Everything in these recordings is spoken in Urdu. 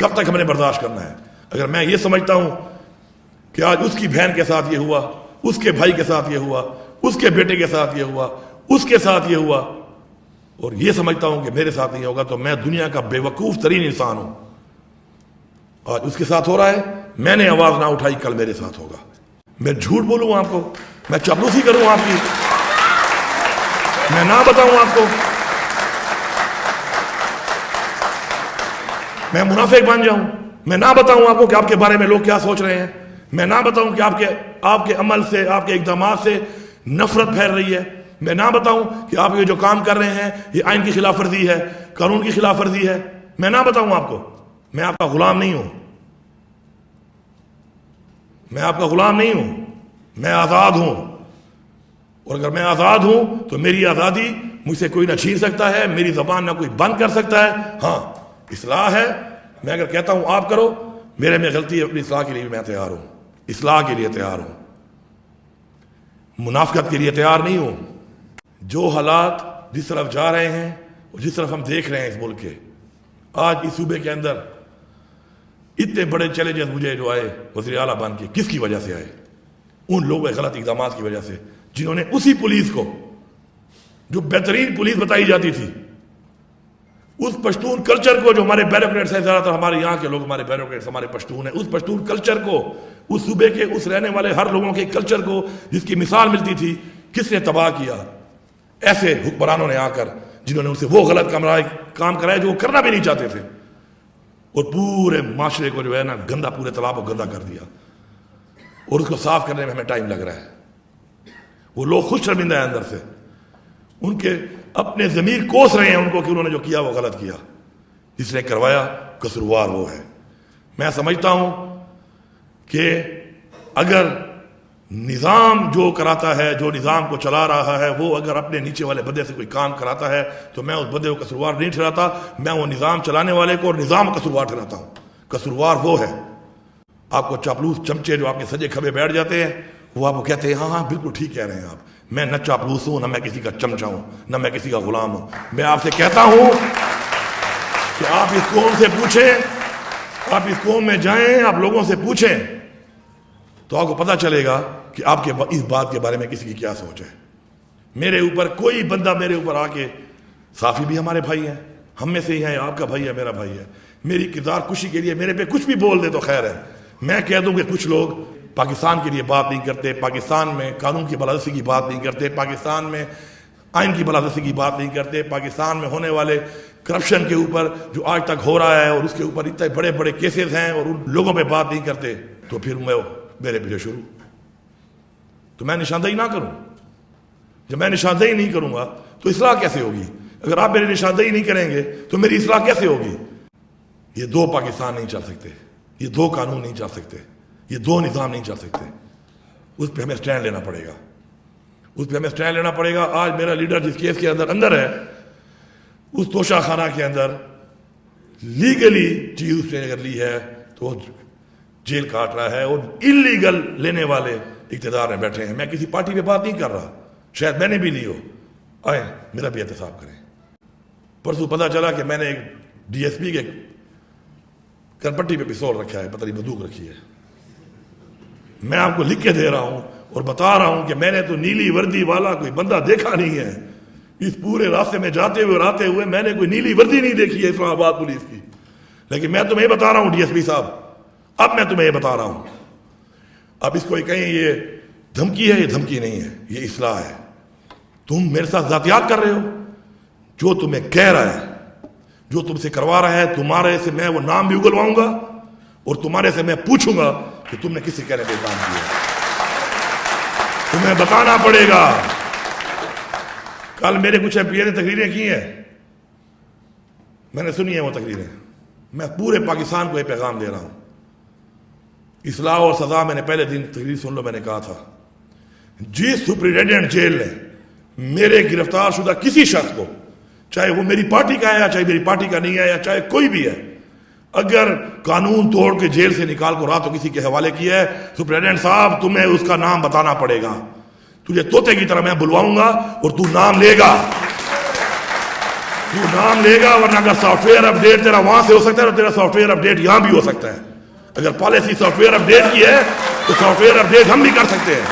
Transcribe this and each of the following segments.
کب تک ہم نے برداشت کرنا ہے؟ اگر میں یہ سمجھتا ہوں کہ آج اس کی بہن کے ساتھ یہ ہوا، اس کے بھائی کے ساتھ یہ ہوا، اس کے بیٹے کے ساتھ یہ ہوا، اس کے ساتھ یہ ہوا، اور یہ سمجھتا ہوں کہ میرے ساتھ نہیں ہوگا، تو میں دنیا کا بے وقوف ترین انسان ہوں۔ آج اس کے ساتھ ہو رہا ہے، میں نے آواز نہ اٹھائی، کل میرے ساتھ ہوگا۔ میں جھوٹ بولوں آپ کو، میں چاپلوسی کروں آپ کی، میں نہ بتاؤں آپ کو، میں منافق بن جاؤں، میں نہ بتاؤں آپ کو کہ آپ کے بارے میں لوگ کیا سوچ رہے ہیں، میں نہ بتاؤں کہ آپ کے عمل سے، آپ کے اقدامات سے نفرت پھیل رہی ہے، میں نہ بتاؤں کہ آپ یہ جو کام کر رہے ہیں یہ آئین کی خلاف ورزی ہے، قانون کی خلاف ورزی ہے، میں نہ بتاؤں آپ کو۔ میں آپ کا غلام نہیں ہوں، میں آپ کا غلام نہیں ہوں، میں آزاد ہوں، اور اگر میں آزاد ہوں تو میری آزادی مجھ سے کوئی نہ چھین سکتا ہے، میری زبان نہ کوئی بند کر سکتا ہے۔ ہاں اصلاح ہے، میں اگر کہتا ہوں آپ کرو، میرے میں غلطی ہے، اپنی اصلاح کے لیے میں تیار ہوں، اصلاح کے لیے تیار ہوں، منافقت کے لیے تیار نہیں ہوں۔ جو حالات جس طرف جا رہے ہیں اور جس طرف ہم دیکھ رہے ہیں اس ملک کے، آج اس صوبے کے اندر اتنے بڑے چیلنجز مجھے جو آئے وزیر اعلیٰ بن کے، کس کی وجہ سے آئے؟ ان لوگوں کے غلط اقدامات کی وجہ سے، جنہوں نے اسی پولیس کو جو بہترین پولیس بتائی جاتی تھی، اس پشتون کلچر کو جو ہمارے بیوروکریٹس ہیں، زیادہ تر ہمارے یہاں کے لوگ ہمارے بیوروکریٹس ہمارے پشتون ہیں، اس پشتون کلچر کو، اس صوبے کے اس رہنے والے ہر لوگوں کے کلچر کو جس کی مثال ملتی تھی، کس نے تباہ کیا؟ ایسے حکمرانوں نے آ کر، جنہوں نے ان سے وہ غلط کام کرائے جو وہ کرنا بھی نہیں چاہتے تھے، اور پورے معاشرے کو جو ہے نا گندا، پورے تالاب کو گندا کر دیا، اور اس کو صاف کرنے میں ہمیں ٹائم لگ رہا ہے۔ وہ لوگ خود شرمندہ ہیں اندر سے، ان کے اپنے ضمیر کوس رہے ہیں ان کو کہ انہوں نے جو کیا وہ غلط کیا، جس نے کروایا قصوروار وہ ہے۔ میں سمجھتا ہوں کہ اگر نظام جو کراتا ہے، جو نظام کو چلا رہا ہے، وہ اگر اپنے نیچے والے بندے سے کوئی کام کراتا ہے تو میں اس بندے کو قصوروار نہیں ٹھہراتا، میں وہ نظام چلانے والے کو اور نظام قصوروار ٹھہراتا ہوں۔ قصوروار وہ ہے، آپ کو چاپلوس چمچے جو آپ کے سجے کھبے بیٹھ جاتے ہیں، وہ آپ کو کہتے ہیں ہاں ہاں بالکل ٹھیک کہہ رہے ہیں آپ، میں نہ چاپلوس ہوں، نہ میں کسی کا چمچہ ہوں، نہ میں کسی کا غلام ہوں۔ میں آپ سے کہتا ہوں کہ آپ اس قوم سے پوچھیں، آپ اس قوم میں جائیں، آپ لوگوں سے پوچھیں تو آپ کو پتہ چلے گا کہ آپ کے اس بات کے بارے میں کسی کی کیا سوچ ہے۔ میرے اوپر کوئی بندہ میرے اوپر آ کے، صافی بھی ہمارے بھائی ہیں، ہم میں سے ہی ہیں، آپ کا بھائی ہے، میرا بھائی ہے، میری کردار کشی کے لیے میرے پہ کچھ بھی بول دے تو خیر ہے۔ میں کہہ دوں کہ کچھ لوگ پاکستان کے لیے بات نہیں کرتے، پاکستان میں قانون کی بالادستی کی بات نہیں کرتے، پاکستان میں آئین کی بالادستی کی بات نہیں کرتے، پاکستان میں ہونے والے کرپشن کے اوپر جو آج تک ہو رہا ہے اور اس کے اوپر اتنے بڑے بڑے کیسز ہیں اور ان لوگوں پہ بات نہیں کرتے، تو پھر میرے پیچھے شروع، تو میں نشاندہی نہ کروں۔ جب میں نشاندہی نہیں کروں گا تو اصلاح کیسے ہوگی؟ اگر آپ میری نشاندہی نہیں کریں گے تو میری اصلاح کیسے ہوگی؟ یہ دو پاکستان نہیں چل سکتے، یہ دو قانون نہیں چل سکتے، یہ دو نظام نہیں چل سکتے۔ اس پہ ہمیں سٹینڈ لینا پڑے گا، اس پہ ہمیں سٹینڈ لینا پڑے گا۔ آج میرا لیڈر جس کیس کے اندر ہے، اس توشہ خانہ کے اندر لیگلی چیز اس نے اگر لی ہے تو جیل کاٹ رہا ہے، اور انلیگل لینے والے اقتدار میں بیٹھے ہیں۔ میں کسی پارٹی پہ بات نہیں کر رہا، شاید میں نے بھی لی ہو، آئیں میرا بھی احتساب کریں۔ پرسوں پتہ چلا کہ میں نے ایک ڈی ایس پی کے کرپٹی پہ پستول رکھا ہے، پتہ نہیں بندوق رکھی ہے۔ میں آپ کو لکھ کے دے رہا ہوں اور بتا رہا ہوں کہ میں نے تو نیلی وردی والا کوئی بندہ دیکھا نہیں ہے، اس پورے راستے میں جاتے ہوئے اور آتے ہوئے میں نے کوئی نیلی وردی نہیں دیکھی ہے اسلام آباد پولیس کی۔ لیکن میں تمہیں بتا رہا ہوں ڈی ایس پی صاحب، اب میں تمہیں یہ بتا رہا ہوں، اب اس کو کہیں یہ دھمکی ہے، یہ دھمکی نہیں ہے، یہ اصلاح ہے۔ تم میرے ساتھ ذاتیات کر رہے ہو، جو تمہیں کہہ رہا ہے، جو تم سے کروا رہا ہے، تمہارے سے میں وہ نام بھی اگلواؤں گا اور تمہارے سے میں پوچھوں گا کہ تم نے کس سے کہنے پہ کام کیا، تمہیں بتانا پڑے گا۔ کل میرے کچھ ایم پی نے تقریریں کی ہیں، میں نے سنی ہیں وہ تقریریں، میں پورے پاکستان کو یہ پیغام دے رہا ہوں، اصلاح اور سزا۔ میں نے پہلے دن تقریر سن لو، میں نے کہا تھا جس سپرنٹینڈنٹ جیل نے میرے گرفتار شدہ کسی شخص کو، چاہے وہ میری پارٹی کا ہے یا چاہے میری پارٹی کا نہیں ہے یا چاہے کوئی بھی ہے، اگر قانون توڑ کے جیل سے نکال کو راتوں کسی کے حوالے کیا ہے، سپرنٹینڈنٹ صاحب تمہیں اس کا نام بتانا پڑے گا، تجھے طوطے کی طرح میں بلواؤں گا اور تو نام لے گا تو نام لے گا، ورنہ اگر سافٹ ویئر اپڈیٹ تیرا وہاں سے ہو سکتا ہے تو تیرا سافٹ ویئر اپڈیٹ یہاں بھی ہو سکتا ہے. اگر پالیسی سافٹ ویئر اپڈیٹ کی ہے تو سافٹ ویئر اپڈیٹ ہم بھی کر سکتے ہیں.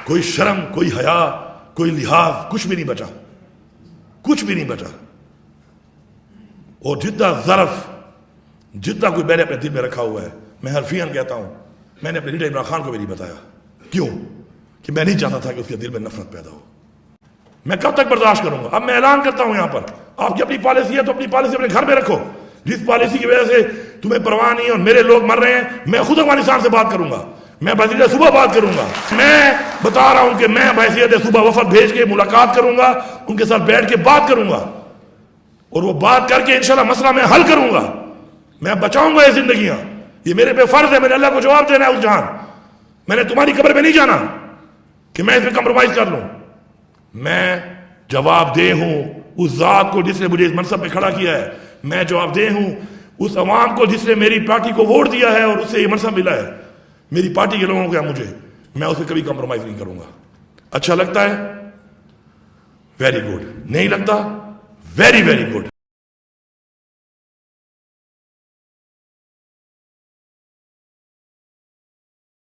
کوئی شرم، کوئی حیا، کوئی لحاظ، کچھ بھی نہیں بچا، کچھ بھی نہیں بچا. اور جتنا ظرف، جتنا کوئی میں نے اپنے دل میں رکھا ہوا ہے، میں حرفیاً کہتا ہوں، میں نے اپنے لیڈر عمران خان کو بھی نہیں بتایا. کیوں؟ کہ میں نہیں چاہتا تھا کہ اس کے دل میں نفرت پیدا ہو. میں کب تک برداشت کروں گا؟ اب میں اعلان کرتا ہوں یہاں پر، آپ کی اپنی پالیسی ہے تو اپنی پالیسی اپنے گھر میں رکھو. جس پالیسی کی وجہ سے تمہیں پرواہ نہیں ہے اور میرے لوگ مر رہے ہیں، میں خود افغانستان سے بات کروں گا، میں بحیثیت صوبہ بات کروں گا. میں بتا رہا ہوں کہ میں بحیثیت صوبہ وفد بھیج کے ملاقات کروں گا، ان کے ساتھ بیٹھ کے بات کروں گا، اور وہ بات کر کے انشاءاللہ مسئلہ میں حل کروں گا. میں بچاؤں گا یہ زندگیاں. یہ میرے پہ فرض ہے، میں نے اللہ کو جواب دینا ہے. اس جہان میں نے تمہاری قبر میں نہیں جانا کہ میں اس میں کمپرومائز کر لوں. میں جواب دہ ہوں اس ذات کو جس نے مجھے اس منصب پہ کھڑا کیا ہے. میں جواب دہ ہوں اس عوام کو جس نے میری پارٹی کو ووٹ دیا ہے اور اس سے یہ منصب ملا ہے. میری پارٹی کے لوگوں کو مجھے، میں اسے کبھی کمپرومائز نہیں کروں گا. اچھا لگتا ہے؟ Very good. نہیں لگتا؟ Very very good.